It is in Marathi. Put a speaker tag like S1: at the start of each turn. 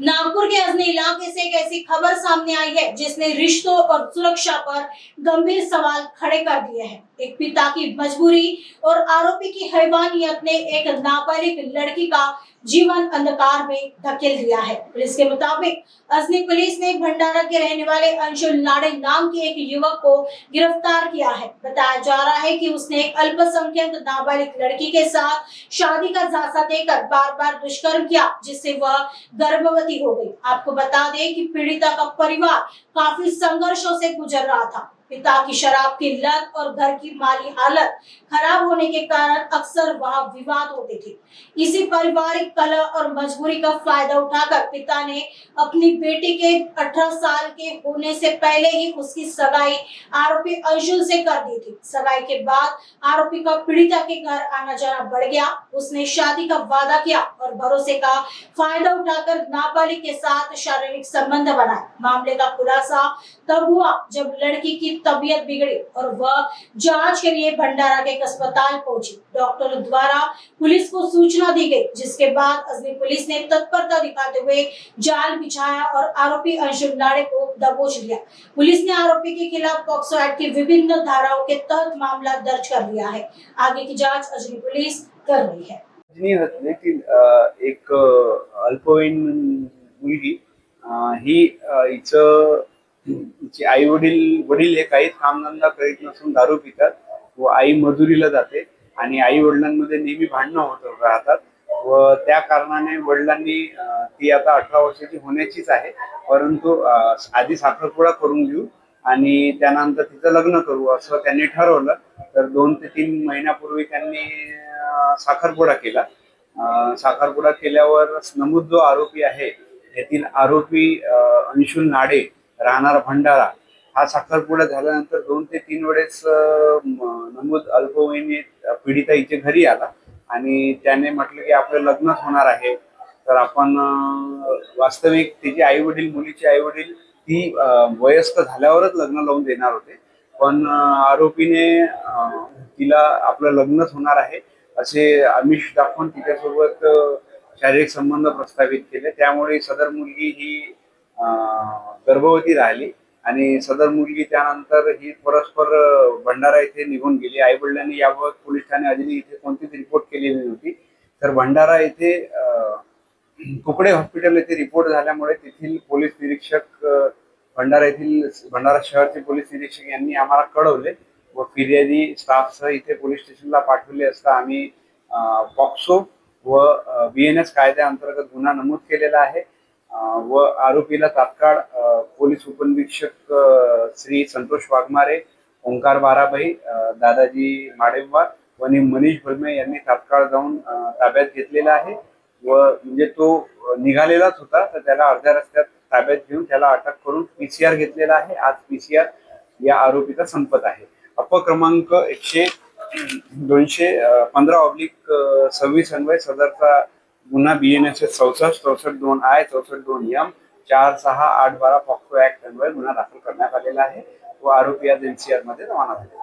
S1: नागपुर के अजनी इलाके से एक ऐसी खबर सामने आई है जिसने रिश्तों और सुरक्षा पर गंभीर सवाल खड़े कर दिए हैं। एक पिता की मजबूरी और आरोपी की हैवानियत ने एक नाबालिग लड़की का जीवन अंधकार में धकेल दिया है। पुलिस के मुताबिक अजनी पुलिस ने भंडारा के रहने वाले अंशुल नाडे नाम के एक युवक को गिरफ्तार किया है। बताया जा रहा है कि उसने एक अल्पसंख्यक नाबालिग लड़की के साथ शादी का झांसा देकर बार बार दुष्कर्म किया, जिससे वह गर्भवती हो गई। आपको बता दें कि पीड़िता का परिवार काफी संघर्षों से गुजर रहा था। पिता की शराब की लत और घर की माली हालत खराब होने के कारण अक्सर वहां विवाद होते थे। इसी पारिवारिक कलह और मजबूरी का फायदा उठाकर पिता ने अपनी बेटी के 18 साल के होने से पहले ही उसकी सगाई आरोपी अंशुल से कर दी थी। सगाई के बाद आरोपी का पीड़िता के घर आना जाना बढ़ गया। उसने शादी का वादा किया और भरोसे का फायदा उठाकर नाबालिग के साथ शारीरिक संबंध बनाए। मामले का खुलासा तब हुआ जब लड़की की तबीयत बिगड़ी और वह जांच के लिए भंडारा के एक अस्पताल पहुंची। डॉक्टरों द्वारा पुलिस को सूचना दी गई, जिसके बाद अजनी पुलिस ने तत्परता दिखाते हुए जाल बिछाया और आरोपी अंशुल नाडे को दबोच लिया। पुलिस ने आरोपी के खिलाफ पॉक्सो एक्ट की विभिन्न धाराओं के तहत मामला दर्ज कर लिया है। आगे की जांच अजनी पुलिस कर रही है।
S2: एक अल्पवयीन मुलगी ही हिचे आई वडील हे काहीच कामधंदा करीत नसून दारू पितात व आई मजुरीला जाते आणि आई वडिलांमध्ये नेहमी भांडणं होत राहतात व त्या कारणाने वडिलांनी ती आता 18 वर्षाची होण्याचीच आहे, परंतु आधी साखरपुडा करून घेऊ आणि त्यानंतर तिचं लग्न करू असं त्यांनी ठरवलं। तर 2 ते 3 महिन्यापूर्वी त्यांनी साखरपुडा केला। साखरपुडा केल्यावर नमूद जो आरोपी आहे यातील आरोपी अंशुल नाडे राहणार भंडारा हा साखरपुडा झाल्यानंतर 2 ते 3 वेळेस नमूद अल्पवयीन पीडिता हिच्या घरी आला आणि त्याने म्हटलं की आपलं लग्नच होणार आहे, तर आपण वास्तविक तिचे आई वडील मुलीचे आई वडील ती वयस्क झाल्यावरच लग्न लावून देणार होते, पण आरोपीने तिला आपलं लग्नच होणार आहे असे आमिष दाखवून तिच्यासोबत शारीरिक संबंध प्रस्थापित केले। त्यामुळे सदर मुलगी ही गर्भवती राहिली आणि सदर मुलगी त्यानंतर ही परस्पर भंडारा येथे निघून गेली। आई वडिलांनी याबाबत पोलीस ठाणे अजनी इथे कोणतीच रिपोर्ट केलेली नव्हती, तर भंडारा येथे कुकडे हॉस्पिटल येथे रिपोर्ट झाल्यामुळे तेथील पोलीस निरीक्षक भंडारा शहरचे पोलीस निरीक्षक यांनी आम्हाला कळवले व फिर्यादी स्टाफसह इथे पोलीस स्टेशनला पाठवले असता आम्ही पॉक्सो व BNS कायद्याअंतर्गत गुन्हा नमूद केलेला आहे व आरोपीला तात्काळ पोलीस उपनिरीक्षक श्री संतोष वाघमारे, ओंकार बाराभाई, दादाजी माडेवार व मनीष भुलमे यांनी तात्काळ जाऊन ताब्यात घेतलेला आहे व म्हणजे तो निघालेलाच होता, तर त्याला अर्ध्या रस्त्यात ताब्यात घेऊन त्याला अटक करून PCR घेतलेला आहे। आज PCR या आरोपीचा संपत आहे। अपक्रमांक 215/26 अन्वय सदरचा गुन्हा BNS 64-64-2I 64-2M 4-6-8-12 POCSO act Anvay गुन्हा दाखल करण्यात आलेला आहे व आरोपी आज NCR मध्ये रवाना झाले।